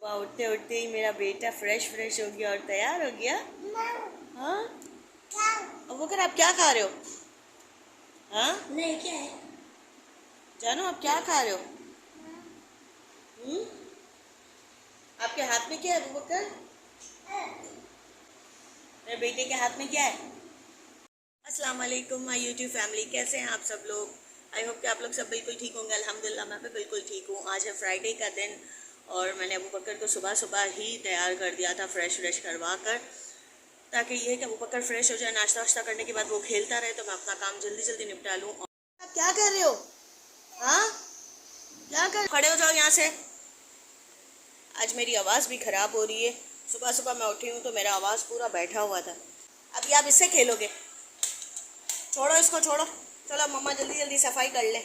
वहाँ उठते उठते ही मेरा बेटा फ्रेश फ्रेश हो गया और तैयार हो गया। हाँ, अब वो कर आप क्या खा रहे हो? हाँ नहीं, क्या है? जानो आप क्या खा रहे हो? हम्म? आपके हाथ में क्या है अबू बकर? मेरे बेटे के हाथ में क्या है? अस्सलाम वालेकुम माय यूट्यूब फैमिली, कैसे हैं आप सब लोग? आई होप कि आप लोग सब बिल्कुल ठीक होंगे। अल्हम्दुलिल्लाह मैं भी बिल्कुल ठीक हूँ। आज है फ्राइडे का दिन और मैंने अबू बकर को सुबह सुबह ही तैयार कर दिया था, फ्रेश फ्रेश करवा कर, ताकि ये कि अबू बकर फ्रेश हो जाए, नाश्ता वाश्ता करने के बाद वो खेलता रहे तो मैं अपना काम जल्दी जल्दी निपटा लूँ। आप क्या कर रहे हो? हाँ, क्या कर खड़े हो जाओ यहाँ से। आज मेरी आवाज़ भी ख़राब हो रही है। सुबह सुबह मैं उठी हूँ तो मेरा आवाज़ पूरा बैठा हुआ था। अभी आप इससे खेलोगे? छोड़ो इसको, छोड़ो। चलो मम्मा जल्दी जल्दी सफाई कर ले।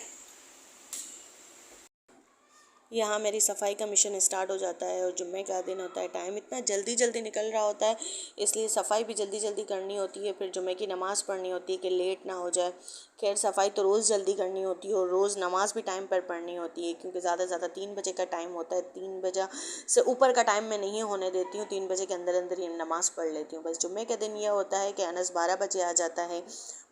यहाँ मेरी सफाई का मिशन स्टार्ट हो जाता है और जुम्मे का दिन होता है। टाइम इतना जल्दी जल्दी निकल रहा होता है, इसलिए सफाई भी जल्दी जल्दी करनी होती है। फिर जुम्मे की नमाज़ पढ़नी होती है कि लेट ना हो जाए। खैर सफाई तो रोज़ जल्दी करनी होती है और रोज़ नमाज़ भी टाइम पर पढ़नी होती है, क्योंकि ज़्यादा से ज़्यादा 3 बजे का टाइम होता है। 3 बजे से ऊपर का टाइम मैं नहीं होने देती हूँ। 3 बजे के अंदर अंदर ही नमाज़ पढ़ लेती हूँ। बस जुम्मे के दिन यह होता है कि अनस 12 बजे आ जाता है,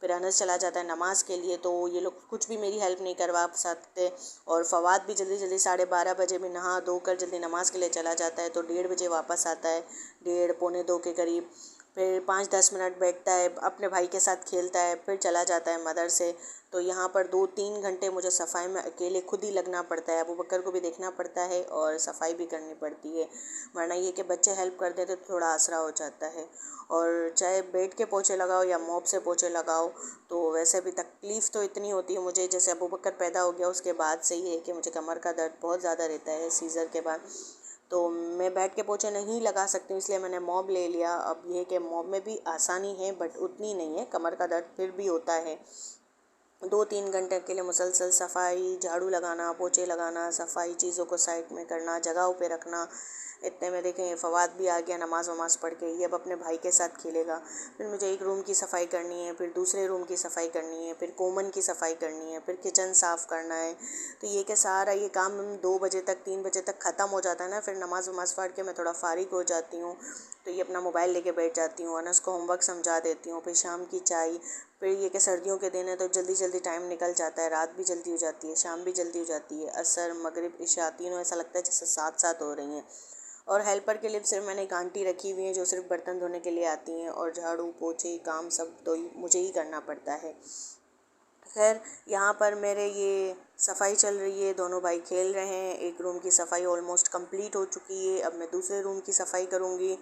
फिर अनस चला जाता है नमाज़ के लिए, तो ये लोग कुछ भी मेरी हेल्प नहीं करवा सकते। और फवाद भी जल्दी जल्दी 12:30 बजे में नहा धो कर जल्दी नमाज़ के लिए चला जाता है, तो 1:30 बजे वापस आता है, 1:30 पौने 2 के करीब। फिर 5-10 मिनट बैठता है, अपने भाई के साथ खेलता है, फिर चला जाता है मदरसे। तो यहाँ पर 2-3 घंटे मुझे सफाई में अकेले खुद ही लगना पड़ता है। अबू बकर को भी देखना पड़ता है और सफाई भी करनी पड़ती है, वरना ये कि बच्चे हेल्प कर देते तो थोड़ा आसरा हो जाता है। और चाहे बेड के पोछे लगाओ या मॉप से पोछे लगाओ, तो वैसे भी तकलीफ़ तो इतनी होती है मुझे। जैसे अबू बकर पैदा हो गया उसके बाद से ये है कि मुझे कमर का दर्द बहुत ज़्यादा रहता है सीज़र के बाद, तो मैं बेड के पोछे नहीं लगा सकती हूँ, इसलिए मैंने मॉप ले लिया। अब ये है कि मॉप में भी आसानी है बट उतनी नहीं है, कमर का दर्द फिर भी होता है। 2-3 घंटे के लिए मुसलसल सफाई, झाड़ू लगाना, पोछे लगाना, सफाई, चीज़ों को साइड में करना, जगहों पे रखना। इतने में देखें फवाद भी आ गया नमाज़ वमाज़ पढ़ के, ये अब अपने भाई के साथ खेलेगा। फिर मुझे एक रूम की सफाई करनी है, फिर दूसरे रूम की सफाई करनी है, फिर कोमन की सफाई करनी है, फिर किचन साफ़ करना है। तो ये कि सारा ये काम 2 बजे तक 3 बजे तक ख़त्म हो जाता है ना। फिर नमाज़ वमाज़ पढ़ के मैं थोड़ा फ़ारिग हो जाती हूँ, तो ये अपना मोबाइल लेके बैठ जाती हूँ, अनस को होमवर्क समझा देती हूँ, फिर शाम की चाय। फिर ये कि सर्दियों के दिन है तो जल्दी जल्दी टाइम निकल जाता है, रात भी जल्दी हो जाती है, शाम भी जल्दी हो जाती है, असर मगरिब इशा तीनों ऐसा लगता है जैसे साथ साथ हो रही हैं। और हेल्पर के लिए सिर्फ मैंने एक आंटी रखी हुई है जो सिर्फ बर्तन धोने के लिए आती हैं, और झाड़ू पोछे काम सब तो मुझे ही करना पड़ता है। खैर यहाँ पर मेरे ये सफाई चल रही है, दोनों भाई खेल रहे हैं। एक रूम की सफाई ऑलमोस्ट कंप्लीट हो चुकी है, अब मैं दूसरे रूम की सफाई करूँगी।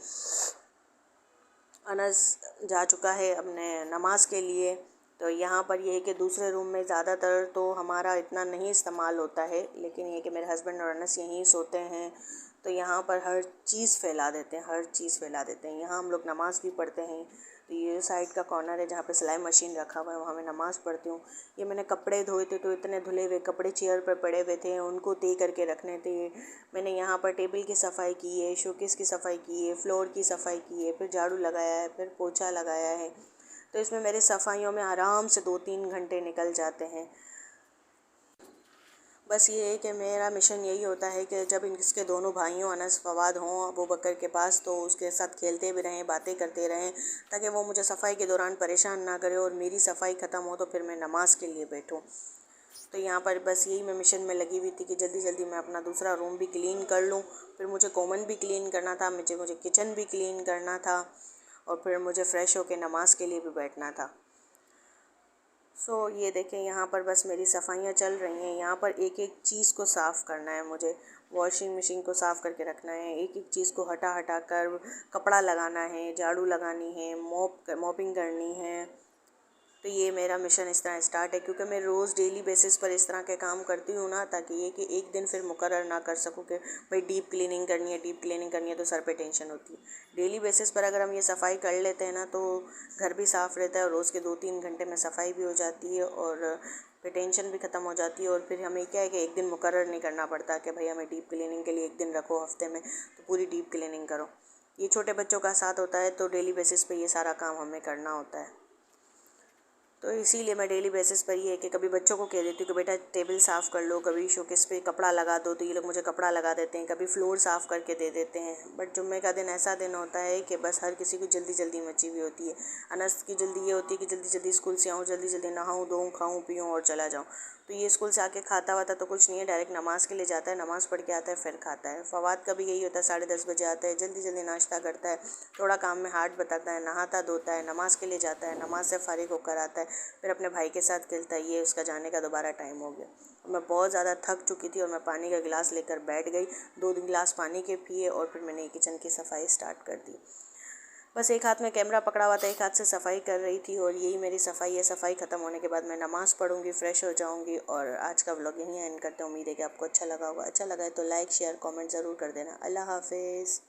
अनस जा चुका है अपने नमाज़ के लिए। तो यहाँ पर ये है कि दूसरे रूम में ज़्यादातर तो हमारा इतना नहीं इस्तेमाल होता है, लेकिन ये कि मेरे हस्बैंड और अनस यहीं सोते हैं, तो यहाँ पर हर चीज़ फैला देते हैं, हर चीज़ फैला देते हैं। यहाँ हम लोग नमाज़ भी पढ़ते हैं। तो ये साइड का कॉर्नर है जहाँ पे सिलाई मशीन रखा हुआ है, वहाँ मैं नमाज़ पढ़ती हूँ। ये मैंने कपड़े धोए थे तो इतने धुले हुए कपड़े चेयर पर पड़े हुए थे, उनको तय करके रखने थे। मैंने यहाँ पर टेबल की सफाई की है, शोकेस की सफाई की है, फ्लोर की सफाई की है, फिर झाड़ू लगाया है, फिर पोछा लगाया है। तो इसमें मेरे सफाइयों में आराम से 2-3 घंटे निकल जाते हैं। बस ये है कि मेरा मिशन यही होता है कि जब इसके दोनों भाइयों अनस फवाद हों अबू बकर के पास, तो उसके साथ खेलते भी रहें, बातें करते रहें, ताकि वो मुझे सफाई के दौरान परेशान ना करे और मेरी सफाई ख़त्म हो तो फिर मैं नमाज़ के लिए बैठूँ। तो यहाँ पर बस यही मैं मिशन में लगी हुई थी कि जल्दी जल्दी मैं अपना दूसरा रूम भी क्लीन कर लूँ। फिर मुझे कॉमन भी क्लीन करना था, मुझे किचन भी क्लीन करना था, और फिर मुझे फ़्रेश होकर नमाज़ के लिए भी बैठना था। ये देखें यहाँ पर बस मेरी सफाइयाँ चल रही हैं। यहाँ पर एक एक चीज़ को साफ़ करना है मुझे, वॉशिंग मशीन को साफ़ करके रखना है, एक एक चीज़ को हटा हटा कर कपड़ा लगाना है, झाड़ू लगानी है, मॉपिंग करनी है। तो ये मेरा मिशन इस तरह स्टार्ट है, क्योंकि मैं रोज़ डेली बेसिस पर इस तरह के काम करती हूँ ना, ताकि ये कि एक दिन फिर मुकर्रर ना कर सकूँ कि भाई डीप क्लीनिंग करनी है, डीप क्लीनिंग करनी है, तो सर पे टेंशन होती है। डेली बेसिस पर अगर हम ये सफाई कर लेते हैं ना, तो घर भी साफ़ रहता है और रोज़ के 2-3 घंटे में सफाई भी हो जाती है और फिर टेंशन भी ख़त्म हो जाती है। और फिर हमें क्या है कि एक दिन मुकर्रर नहीं करना पड़ता कि भाई हमें डीप क्लीनिंग के लिए एक दिन रखो हफ्ते में, तो पूरी डीप क्लीनिंग करो। ये छोटे बच्चों का साथ होता है तो डेली बेसिस पे ये सारा काम हमें करना होता है। तो इसीलिए मैं डेली बेसिस पर ये है कि कभी बच्चों को कह देती हूँ कि बेटा टेबल साफ़ कर लो, कभी शोकेस पे कपड़ा लगा दो, तो ये लोग मुझे कपड़ा लगा देते हैं, कभी फ्लोर साफ़ करके दे देते हैं। बट जुम्मे का दिन ऐसा दिन होता है कि बस हर किसी को जल्दी जल्दी मची हुई होती है। अनस की जल्दी ये होती है कि जल्दी जल्दी स्कूल से आऊँ, जल्दी जल्दी नहाऊँ धोऊँ खाऊँ पीऊँ और चला जाऊँ। तो ये स्कूल से आके खाता वाता तो कुछ नहीं है, डायरेक्ट नमाज़ के लिए जाता है, नमाज़ पढ़ के आता है फिर खाता है। फवाद का भी यही होता है, 10:30 बजे आता है, जल्दी जल्दी नाश्ता करता है, थोड़ा काम में हाथ बटाता है, नहाता धोता है, नमाज़ के लिए जाता है, नमाज़ से फ़ारिग होकर आता है, फिर अपने भाई के साथ खेलता है। ये उसका जाने का दोबारा टाइम हो गया। मैं बहुत ज़्यादा थक चुकी थी और मैं पानी का गिलास लेकर बैठ गई, 2 गिलास पानी के पिए और फिर मैंने किचन की सफाई स्टार्ट कर दी। बस एक हाथ में कैमरा पकड़ा हुआ था, एक हाथ से सफाई कर रही थी और यही मेरी सफाई है। सफाई ख़त्म होने के बाद मैं नमाज़ पढ़ूंगी, फ्रेश हो जाऊंगी और आज का व्लॉग यहीं एंड करते हैं। उम्मीद है कि आपको अच्छा लगा होगा। अच्छा लगा है तो लाइक शेयर कमेंट ज़रूर कर देना। अल्लाह हाफिज़।